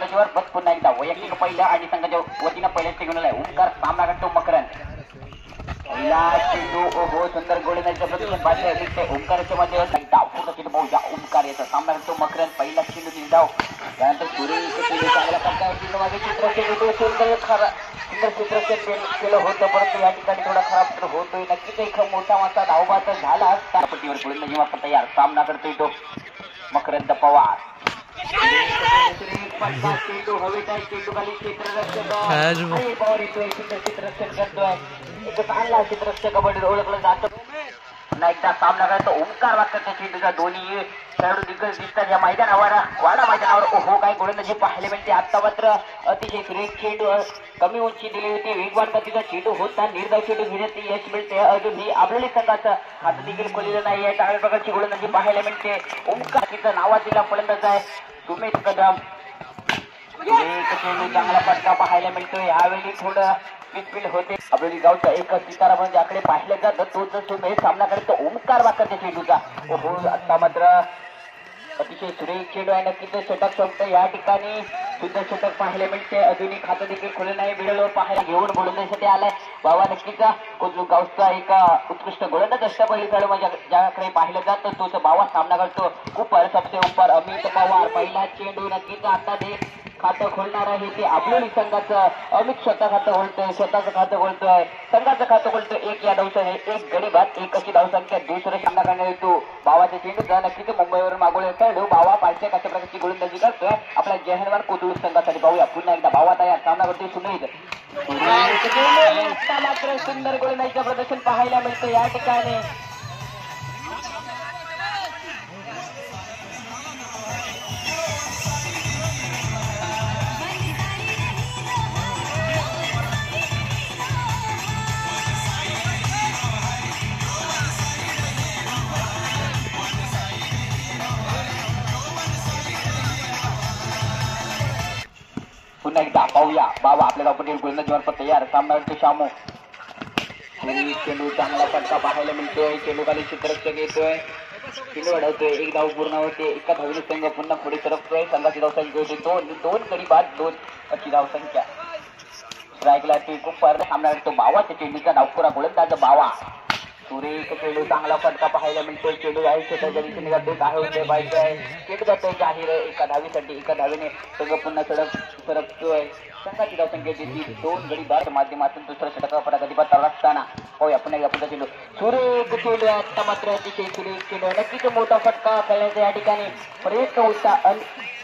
गोलंदाजीवर बस पुन्हा एकदा वैयक्तिक पहिलं आणि संघाच्या वतीनं पहिल्याच टिकवलेला आहे. ओंकार सामना करतो मकरंद. पहिला चेंडू ओहो सुंदर गोलंदाजीचं प्रदर्शन पाहिजे दिसते. ओंकारच्या मध्ये धाव पूर्ण चेंडू बहुजा ओंकार याचा सामना करतो मकरंद. पहिला चेंडू 3 धाव. त्यानंतर सुरेश चेंडू चांगला करताय. चेंडू मागे चित्रक्षण सुंदर खरा सुंदर चित्रक्षण केलं होतं परंतु या ठिकाणी थोडा खराब होतोय. नक्कीच एक मोठा मोठा धावबाचा झाला. पट्टीवर गोलंदाजी वापरता तयार. सामना करतोय तो मकरंद पवार. चेंडू हवेत आहे. चेंडू खाली क्षेत्ररक्षक पवार येतोय. क्षेत्ररक्षण करतोय. एक चांगला क्षेत्ररक्षक कबड्डीत ओळखलं जातं. पुन्हा एकदा सामना करतो ओंकार वाकरच्या चेंडूचा. दोन्ही खेळाडू दिग्गज दिसतात या मैदानावर. वाडा मैदानावर ओहो काय गोलंदाजी पाहायला मिळते. आता मात्र अतिशय सुरेख चेंडू कमी उंची दिली होती. वेगवान गतीचा चेंडू होता. निर्धाव चेंडू घेण्यात यश मिळते. अजूनही आपल्याला संघाचं हात देखील खोलेलं नाही आहे. चांगल्या प्रकारची गोलंदाजी पाहायला मिळते. ओंकार तिचं नावाजीला फलंदाज आहे सुमेश कदम. चेंडू चांगला फटका पाहायला मिळतोय. यावेळी थोडं स्पीड होते. आपली गावचा एक सितारा म्हणजे आकडे पाहिले जातात. तोच सुमेश सामना करतो ओंकार वाकरच्या चेंडूचा. ओहो आता मात्र अतिशय सुरेख चेंडू आहे. नक्कीच षटक संपतं. या ठिकाणी सुद्धा षटक पाहायला मिळते. अजूनही खातं देखील खुले नाही. मिडलवर पाहायला घेऊन गोलंदाजीसाठी आलाय बाबा. नक्कीच कोजू गावचा एक उत्कृष्ट गोलंदाज असतं पहिली खेळाडू म्हणजे ज्याकडे पाहिलं जातं तोच बाबा सामना करतो. ऊपर सबसे ऊपर अमित पवार. पहिला चेंडू नक्कीच आता ते खातं खोलणार आहे ते आपल्या संघाचं. अमित स्वतः खातं खोलतोय. स्वतःचं खातं खोलतोय. संघाचं खातं खोलतोय. एक या धावसंख्या एक गडी बाद. एक अशी धावसंख्या. दुसरं सामना करण्यात येतो बाबाच्या चेंडूचा. नक्कीच मुंबईवरून मागवले खेळाडू बाबा पाहिजे कशा प्रकारची गोलंदाजी करतोय आपल्या जयहरवान कोथरूड संघासाठी. पाहूया पुन्हा एकदा बाबा तयार. सामना करतोय सुनील. मात्र सुंदर गोलंदाजीचं प्रदर्शन पाहायला मिळतं या ठिकाणी. पुन्हा एकदा पाहूया बाबा आपल्या गावपट्टी गोलंदाजीवर तयार. सामना करतो शामू. चेंडू चांगला फटका पाहायला मिळतोय. चेंडू खाली क्षेत्ररक्षक येतोय. चेंडू अडवतोय. एक धाव पूर्ण होते. एका धावीने संघ पुन्हा पुढे सरकतोय. संघाची धावसंख्या होते दोन गडी बाद 2 अशी धावसंख्या. स्ट्राईकला ते खूप सामना करतो बावाच्या चेंडूचा. डावपुरा गोलंदाज बावा. सुरेख चेंडू चांगला फटका पाहायला मिळतोय. चेंडू आहे क्षेत्राच्या दिशेने जातोय. काय होतोय पाहिजे आहे. चेंडू जातोय जाहीर एका धावीसाठी. एका धावीने संघ पुन्हा सरकतोय. संघाची धावसंख्या देतील 2 गडी बाद माध्यमातून दुसरा षटक प्रगतीपथ असताना. पाहूया पुन्हा एकदा पुढचा चेंडू. सुरेख चेंडू आता मात्र अतिशय सुरेख चेंडू. नक्कीच मोठा फटका खेळण्याचा या ठिकाणी प्रयत्न होता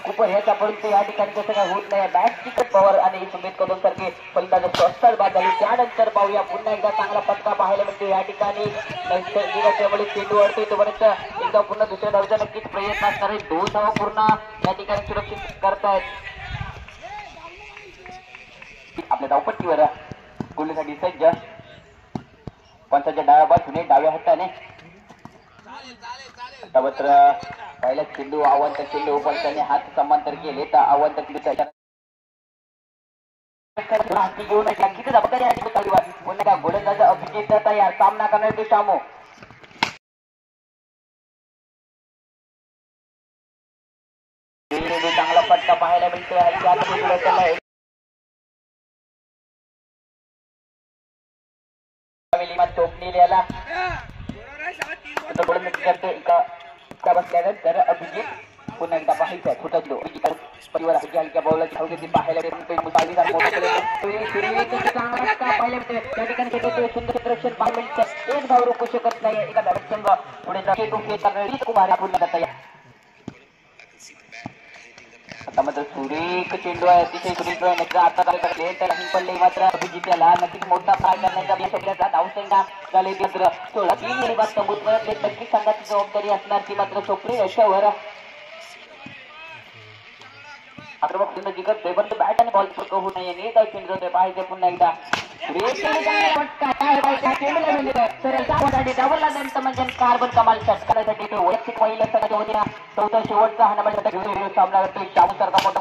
कुपर ह्याचा परंतु या ठिकाणी कसं काय होत नाही. बॅट टिकट पवार आणि सुमित कदम सारखे फलंदाज स्वस्तात बाद झाले. त्यानंतर पाहूया पुन्हा एकदा चांगला फटका पाहायला मिळतो या ठिकाणी. त्यामुळे चेंडू अडतोय तोपर्यंत एकदा पुन्हा दुसऱ्या धावचा नक्कीच प्रयत्न असणार आहे. 2 धावा पूर्ण या ठिकाणी सुरक्षित करतायत आपल्या धावपट्टीवर. गोलसाठी सज्ज. पंचाच्या डाव्या बाजूने डाव्या हाताने आता मात्र पहिला चेंडू अवंत चेंडू उपरच्याने हात समांतर केले तर अवंत घेऊन पुन्हा गोलंदाज अभिजित तयार. सामना करणार शामू. चांगला फटका पाहायला मिळतोय. टोपलेल्याला बसल्यानंतर अभिजित पुन्हा एकदा पाहायचं फुटतो. परिवार हलक्या बॉलची धावगती पाहायला त्या ठिकाणी सुंदर क्षेत्ररक्षण पाहायला मिळतं. एक धाव रोखू शकत नाही. एका धावत संघ पुढे कुमार पुन्हा तयार. आता मात्र सुरेख चेंडू आहे. अतिशय सुरेख आता पडले मात्र अभिजित याला नक्कीच मोठा फ्राय करण्याचा धावसंख्या झाले. मात्र 16 गडी बाद तंबूत नक्कीच संघाची जबाबदारी असणार ती मात्र सोपरी याच्यावर. आक्रमक फलंदाजी करतोय परंतु बॅट आणि बॉल होऊ नये. नेट चेंडू जातोय पाहायचे पुन्हा एकदा. कार्बन कमाल षटकारासाठी वैयक्तिक महिला संघाच्या वतीनं चौथा शेवटचा हा नंबर घेऊन सामना करतोय शामू सारखा मोठा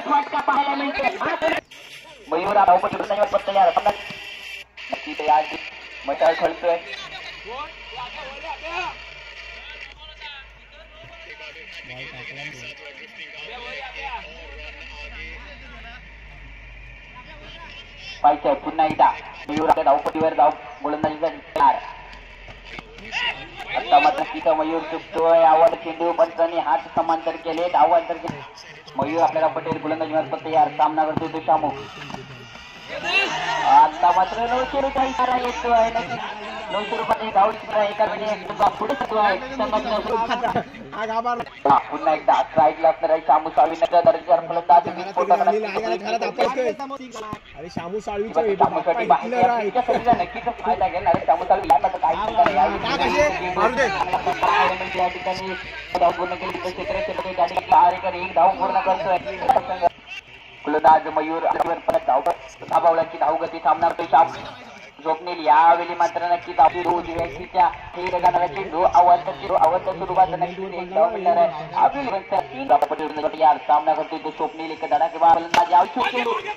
फटका पाहायला मिळतोय. मयूर मशाल खेळतोय. पाहिजे पुन्हा एकदा मयूर आपल्या धावपट्टीवर धाव गोलंदाजीचा तयार. आता मात्र तिथं मयूर चुकतोय. आव्हान चेंडू पंचांनी हात समांतर केले. आव्हान तर मयूर आपल्याला पटेल गोलंदाजी मार्फत तयार. सामना करतोय तो शामू. आता मात्र 900 रुपये इशारा येतोय. 900 रुपये धाव एका पुढे पुन्हा एकदा स्ट्राईकला असणारा शामू साळवींचा दर्जा फलंदाज नक्कीच फायदा घेणार शामू साळवी. या ठिकाणी धाव पूर्ण केली क्षेत्र एक धाव पूर्ण करतोय फलंदाज मयूर. परत धावची धावगती थांबणार तो शाम झोपणेली. यावेळी मात्र नक्कीच आपली रोज व्यक्तीच्या खेळ जाणारा चेंडू आवाज सुरुवात नक्कीच एक धाव मिळणार आहे. यार सामना करतोय तो स्वप्नील एक धडा किंवा फलंदाज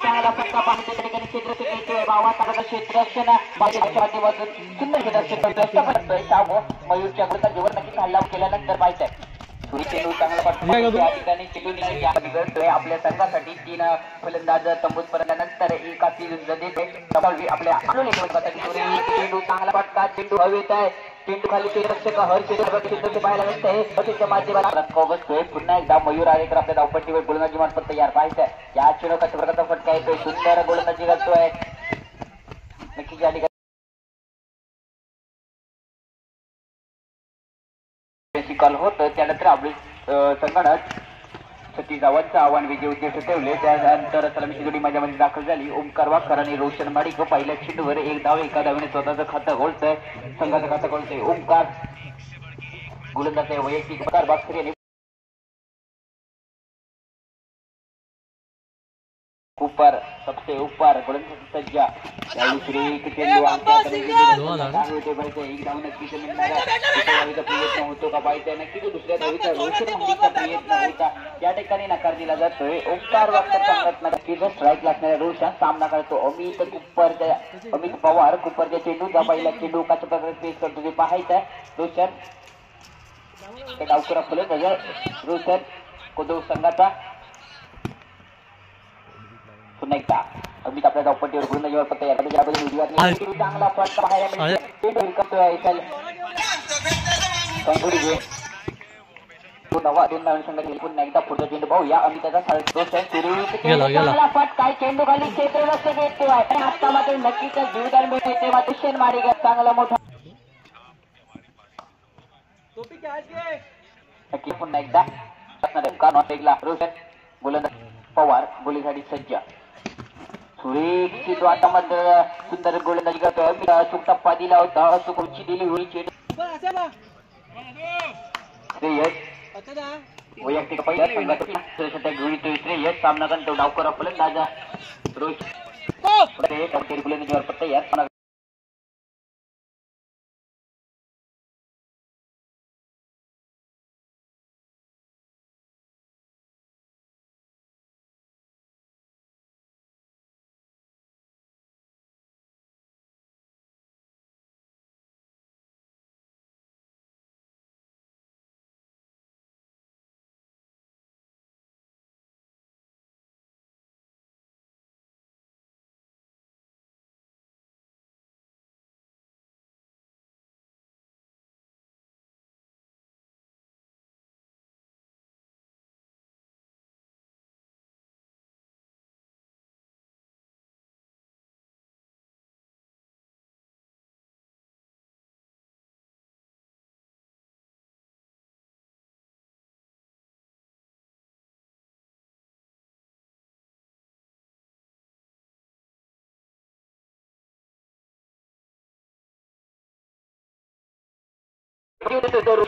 चांगला फटका पाहतो त्या ठिकाणी क्षेत्ररक्षण भावाचा क्षेत्ररक्षण माध्यमातून सुंदर क्षेत्ररक्षण करतोय शामू. मयूरच्या गोलंदाजीवर नक्कीच हल्ला केल्यानंतर पाहिजे चेंडू चांगला या ठिकाणी चेंडू आपल्या संघासाठी 3 फलंदाज तंबूत परतल्यानंतर एका आपल्या चेंडू चांगला फटका. चेंडू हवेत आहे. चेंडू खाली क्षेत्ररक्षक हर क्षेत्र पाहायला मिळतंय माध्यमातून पुन्हा एकदा मयूर आरेकर आपल्या धावपट्टीवर गोलंदाजी मार्फत तयार पाहायचंय. या चेंडू कशा प्रकारचा फटका येतोय. सुंदर गोलंदाजी करतोय नक्कीच या ठिकाणी कॉल होत. त्यानंतर आपले संगणक सतीश धावांचं आव्हान विजय उद्देश ठेवले. त्यानंतर सलामीची जोडी माझ्यामध्ये दाखल झाली. ओमकार वाकर आणि रोशन माडिक पहिल्या चेंडूवर एक धाव एका धावेने स्वतःचं खातं खोलतंय. संघाचं खातं खोलतंय ओमकार. गोलंदाज वैयक्तिक बाक्षरी ऊपर सबसे ऊपर गोलंदाजी सज्जा प्रयत्न होतो का पाहिजे नक्कीच दुसऱ्या धावीचा रोशन माडिकचा प्रयत्न होता या ठिकाणी नकार दिला जातोय. ओमकार वाकर सांगत नक्कीच स्ट्राईक लागणाऱ्या रोशन सामना करतो अमित पवार कुपरच्या चेंडूचा पहिला चेंडू कशा प्रकारे फेस करतो ते पाहायचं. रोशन डावकरा फलंदाज रोशन कोदो संघाचा पुन्हा एकदा अमित आपल्या धावपट्टीवर गोलंदाजीवर तयार. चांगला फटका पाहायला पुन्हा एकदा पुढचा चेंडू पाहूया. अमिताचा फटका चेंडू खाली क्षेत्ररक्षक येतो आहे. हातामध्ये नक्कीच जीवदान मिळते मातुशन माडिक चांगला मोठा पुन्हा एकदा रोशन गोलंदाज पवार गोलीसाठी सज्ज सुरेख वाटामध्ये सुंदर गोलंदाजी करतोय. अचूक टप्पा दिला होता. अचूक उंची दिली होई चेंडू वैयक्तिक पहिल्या संघाचा श्रेयस सामना करतो डावकर फलंदाज रोहित गोलंदाजीवर तयार.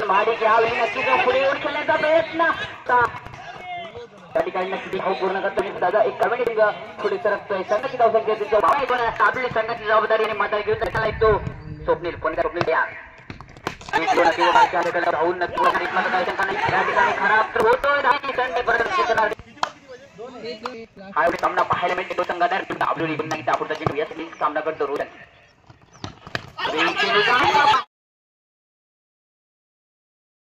माडिक यावेळी नक्कीच पुढे येऊन खेळण्याचा प्रयत्न त्या ठिकाणी नक्की धाव पूर्ण करतो. दादा एक कमेंट पुढे सरकतोय. संघाची धावसंख्या आपली संघाची जबाबदारीने मात्र घेऊन त्याला येतो स्वप्नील. पण स्वप्नील या धावून त्या ठिकाणी खराब होतोय. सामना पाहायला मिळते तो संघादार पुढचा चेंडू सामना करतो रोशन